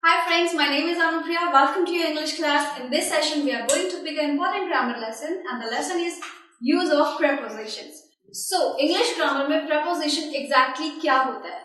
Hi friends, my name is Anupriya. Welcome to your English class. In this session, we are going to pick an important grammar lesson, and the lesson is use of prepositions. So, English grammar में preposition exactly क्या होता है?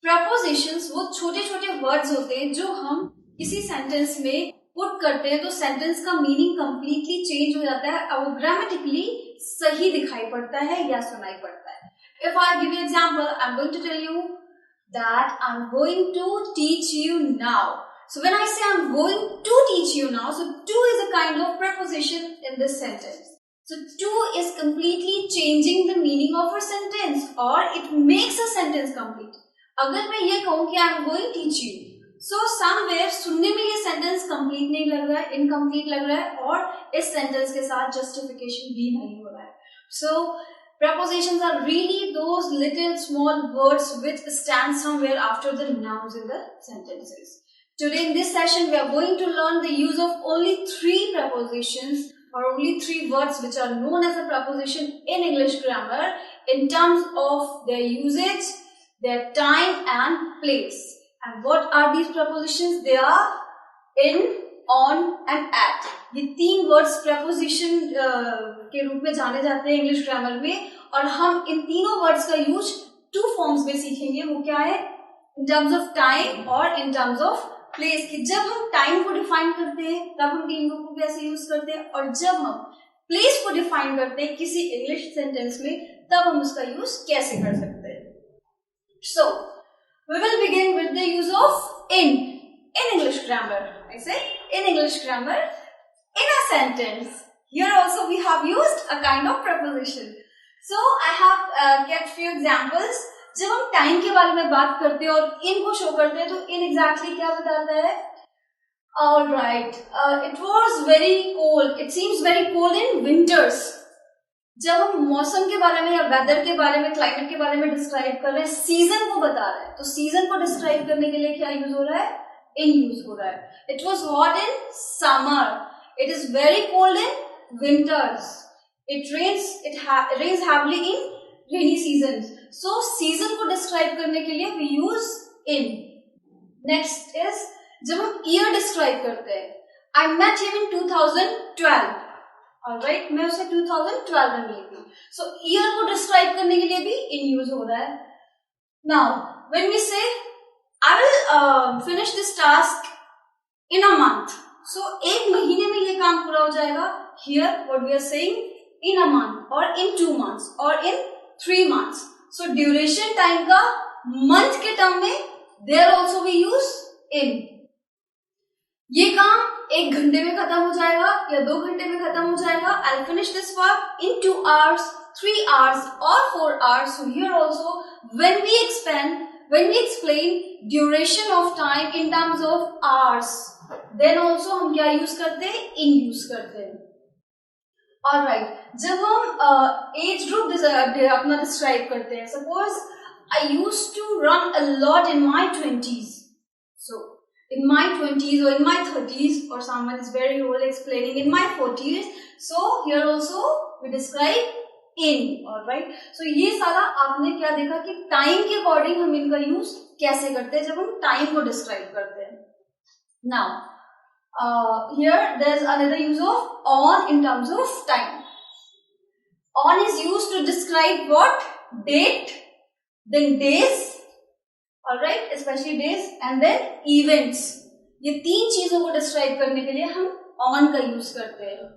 Prepositions वो छोटे-छोटे words होते हैं जो हम किसी sentence में put करते हैं तो sentence का meaning completely change हो जाता है और वो grammatically सही दिखाई पड़ता है या सुनाई पड़ता है. If I give you example, I'm going to tell you that I'm going to teach you now. So when I say I'm going to teach you now, so to is a kind of preposition in this sentence. So to is completely changing the meaning of a sentence or it makes a sentence complete. अगर मैं ये कहूँ कि I'm going to teach you, so somewhere सुनने में ये sentence complete नहीं लग रहा है, incomplete लग रहा है और इस sentence के साथ justification भी नहीं हो रहा है. So prepositions are really those little small words which stand somewhere after the nouns in the sentences. Today in this session we are going to learn the use of only 3 prepositions or only 3 words which are known as a preposition in English grammar in terms of their usage, their time and place. And what are these prepositions? They are in, on and at. ये 3 words preposition के रूप में जाने जाते हैं English grammar में और हम इन तीनों words का यूज 2 forms में सीखेंगे. वो क्या है? In terms of time और in terms of place. कि जब हम time को define करते हैं तब हम तीनों को कैसे यूज करते हैं और जब हम place को define करते हैं किसी इंग्लिश सेंटेंस में तब हम उसका यूज कैसे कर सकते हैं. So we will begin with the use of in English grammar. I said in English grammar, in a sentence. Here also we have used a kind of preposition. So I have kept few examples. जब हम time के बारे में बात करते हैं और इन को शो करते हैं तो इन एग्जैक्टली क्या बताता है? All right, it was very cold. It seems very cold in winters. जब हम मौसम के बारे में या वेदर के बारे में, क्लाइमेट के बारे में डिस्क्राइब कर रहे हैं, सीजन को बता रहे हैं, तो सीजन को डिस्क्राइब करने के लिए क्या यूज हो रहा है? इन यूज हो रहा है. It was hot in summer. It is very cold in winters. It rains heavily in rainy seasons. So season को डिस्क्राइब करने के लिए we use in. Next is जब हम year डिस्क्राइब करते हैं, I met him in 2012. Alright, मैं उसे 2012 में मिली थी. So year को डिस्क्राइब करने के लिए भी in यूज हो रहा है. Now when we say I will finish this task in a month. So एक महीने में ये काम पूरा हो जाएगा. Here what we are saying in a month or in 2 months or in 3 months. So duration time का month के टर्म में there also we use in. ये काम 1 घंटे में खत्म हो जाएगा या 2 घंटे में खत्म हो जाएगा. I'll finish this work in 2 hours, 3 hours or 4 hours. So here also when we explain duration of time in terms of hours, then also हम क्या यूज करते हैं? in यूज करते हैं. Alright, जब हम एज ग्रुप अपना डिस्क्राइब करते हैं, suppose I used to run a lot in my 20s. So in my 20s or in my 30s or someone is very old explaining in my 40s. So here also we describe in. Alright, so ये सारा आपने क्या देखा कि time के according हम इनका use कैसे करते हैं जब हम टाइम को डिस्क्राइब करते हैं. Now here there's another use of on in terms of time. On is used to describe what? Date, then days, alright, especially days, and then events. ये 3 चीजों को डिस्क्राइब करने के लिए हम on का यूज करते हैं.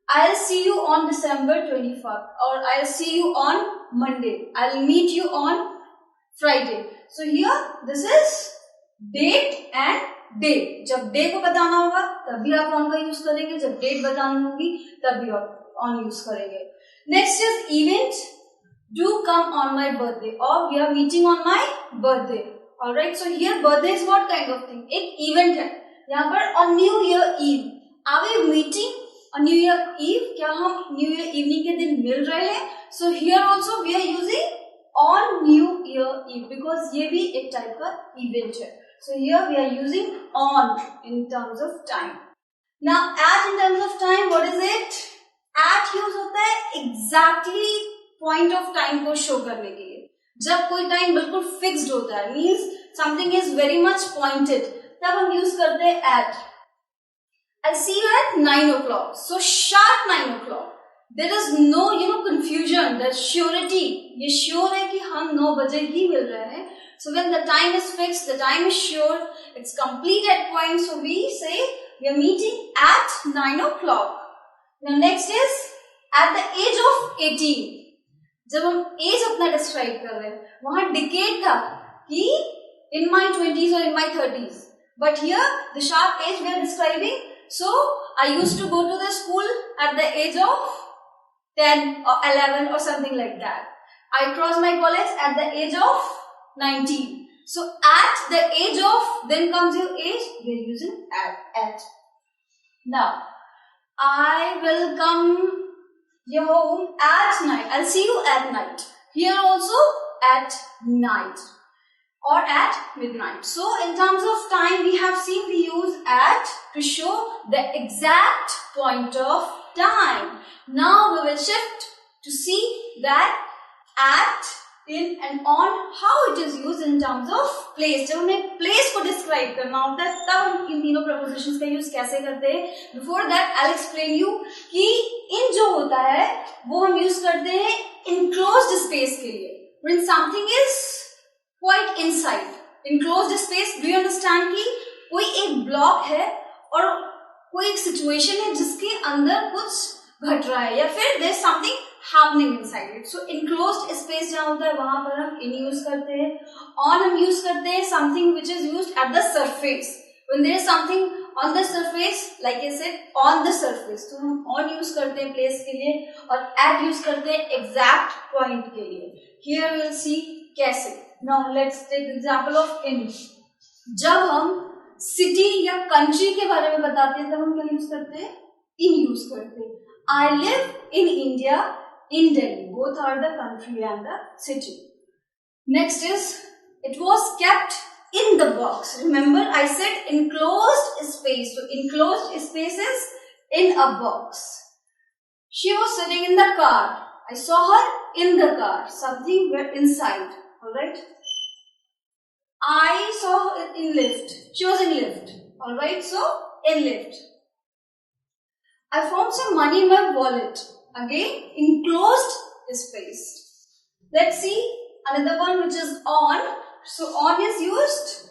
I'll see you on December 21st or I'll see you on Monday. I'll meet you on Friday. So here this is date and day. जब day को बताना होगा तब भी आप on का यूज करेंगे, जब date बतानी होगी तब भी आप on यूज करेंगे. Next is event. Do come on my birthday or we are meeting on my birthday. Alright, so here birthday is what kind of thing? एक event है. यहाँ पर on New Year Eve. Are we meeting on New Year Eve? क्या हम New Year evening के दिन मिल रहे हैं? So here also we are using on New Year Eve because ये भी एक type का event है. So here we are using on in terms of time. Now at in terms of time, what is it? At use होता है exactly point of time को show करने के लिए. जब कोई टाइम बिल्कुल फिक्स्ड होता है, means something is very much pointed, तब हम यूज करते हैं at. I'll see you at 9 o'clock. So sharp 9 o'clock. There is no confusion. There's surety. ये sure है कि हम 9 बजे ही मिल रहे हैं. So when the time is fixed, the time is sure, it's complete at point. So we say we are meeting at 9 o'clock. Now next is at the age of 18. जब हम as अपना describe कर रहे हैं वहां decade था कि in my 20s or in my 30s, but here the sharp age we are describing. So I used to go to the school at the age of 10 or 11 or something like that. I crossed my college at the age of 19. So at the age of, then comes your age, we are using at. Now I will come your home at night. I'll see you at night. Here also at night or at midnight. So in terms of time, we have seen we use at to show the exact point of time. Now we will shift to see that at, in and on, how it is used in terms of place. जब हमें place को describe करना होता है तब हम इन तीनों prepositions का use कैसे करते हैं. Before that, I'll explain you कि in जो होता है वो हम use करते हैं enclosed space के लिए. When something is quite inside, enclosed space, do you understand कि कोई एक block है और कोई एक situation है जिसके अंदर कुछ घट रहा है या फिर there is something happening inside it. So enclosed space जहाँ होता है वहां पर हम in use करते हैं. On हम use करते हैं something which is used at the surface. When there is something on the surface, like I said, on the surface, तो हम on use करते हैं place के लिए और at use करते हैं exact point के लिए. Here we will see कैसे. Now let's take the example of in. जब हम city या country के बारे में बताते हैं तब हम क्या use करते हैं? In use करते हैं. I live in India, in Delhi. Both are the country and the city. Next is, it was kept in the box. Remember, I said enclosed space. So enclosed space is in a box. She was sitting in the car. I saw her in the car. Something were inside. Alright. I saw her in lift. She was in lift. Alright. So in lift. I found some money in my wallet. Again, enclosed space. Let's see another one which is on. So on is used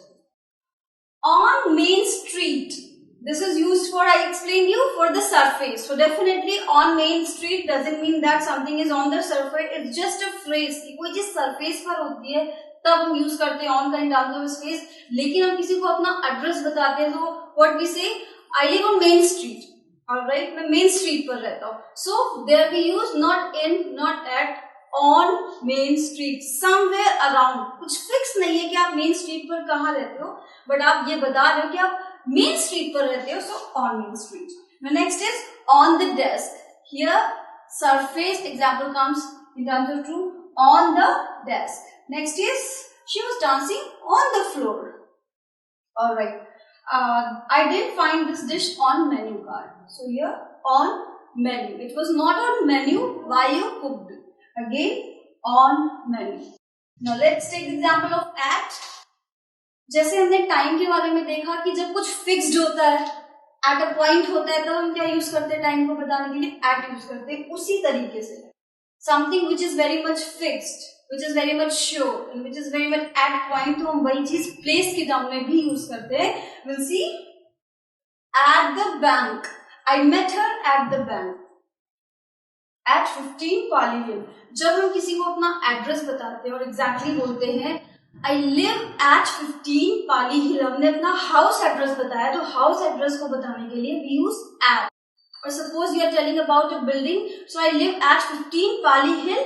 on main street. This is used for, I explained you, for the surface. So definitely on main street doesn't mean that something is on the surface. It's just a phrase. कोई चीज surface पर होती है तब हम use करते हैं on का in terms of space. लेकिन हम किसी को अपना address बताते हैं तो what we say, I live on main street. Alright, मैं main street पर रहता हूँ. So there we use not in, not at, on main street, somewhere around. कुछ fix नहीं है कि आप main street पर कहाँ रहते हो, but आप ये बता रहे हो कि आप main street पर रहते हो, so on main street. Now next is on the desk. Here surface example comes in terms of true, on the desk. Next is she was dancing on the floor. Alright. I didn't find this dish on menu card. So here on menu. It was not on menu while you cooked it. Again on menu. Now let's take the example of at. जैसे हमने time के बारे में देखा कि जब कुछ fixed होता है, एट अ पॉइंट होता है, तब हम क्या यूज करते हैं टाइम को बताने के लिए? एट यूज करते हैं. उसी तरीके से something which is very much fixed, which is very much sure and which is very much at point, तो हम वही चीज place के टर्म में भी यूज करते हैं. We'll see at the bank. I met her at the bank. At 15 Pali Hill. जब हम किसी को अपना एड्रेस बताते हैं और एग्जैक्टली बोलते हैं I live at 15 Pali Hill, हमने अपना हाउस एड्रेस बताया तो हाउस एड्रेस को बताने के लिए we use at. Or suppose we are telling about a building, so I live at 15 Pali Hill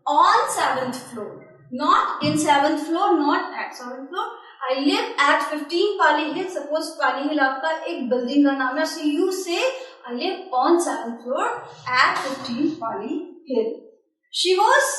on 7th floor, not in 7th floor, not at 7th floor. I live at 15 Pali Hill. Suppose Pali Hill आपका एक building का नाम है, so you say I live on 7th floor at 15 Pali Hill. She was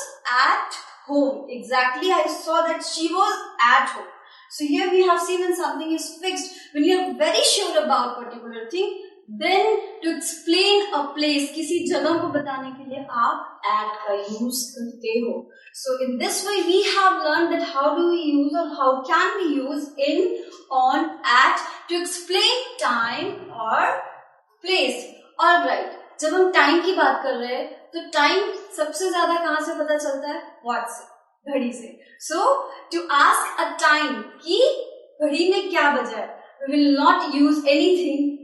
at home. Exactly, I saw that she was at home. So here we have seen when something is fixed, when you are very sure about particular thing, then to explain a place, किसी जगह को बताने के लिए आप at का use करते हो. So in this way we have learned that how do we use or how can we use in, on, at to explain time or place. Alright, जब हम time की बात कर रहे हैं तो time सबसे ज्यादा कहाँ से पता चलता है? Watch से, घड़ी से. So to ask a time कि घड़ी में क्या बजा है, we will not use anything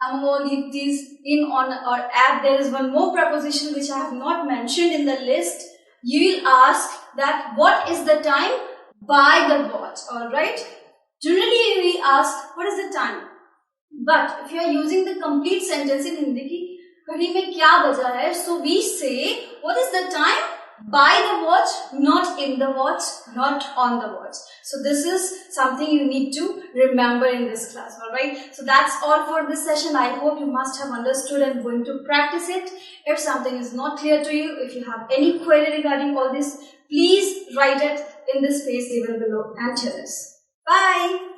among all these in, on or at. There is one more preposition which I have not mentioned in the list. You will ask that what is the time by the watch. Alright. Generally we ask what is the time. But if you are using the complete sentence in Hindi ki घड़ी में क्या बजा है, so we say what is the time by the watch, not in the watch, not on the watch. So this is something you need to remember in this class. Alright, so that's all for this session. I hope you must have understood and going to practice it. If something is not clear to you, if you have any query regarding all this, please write it in the space given below and tell us. Bye.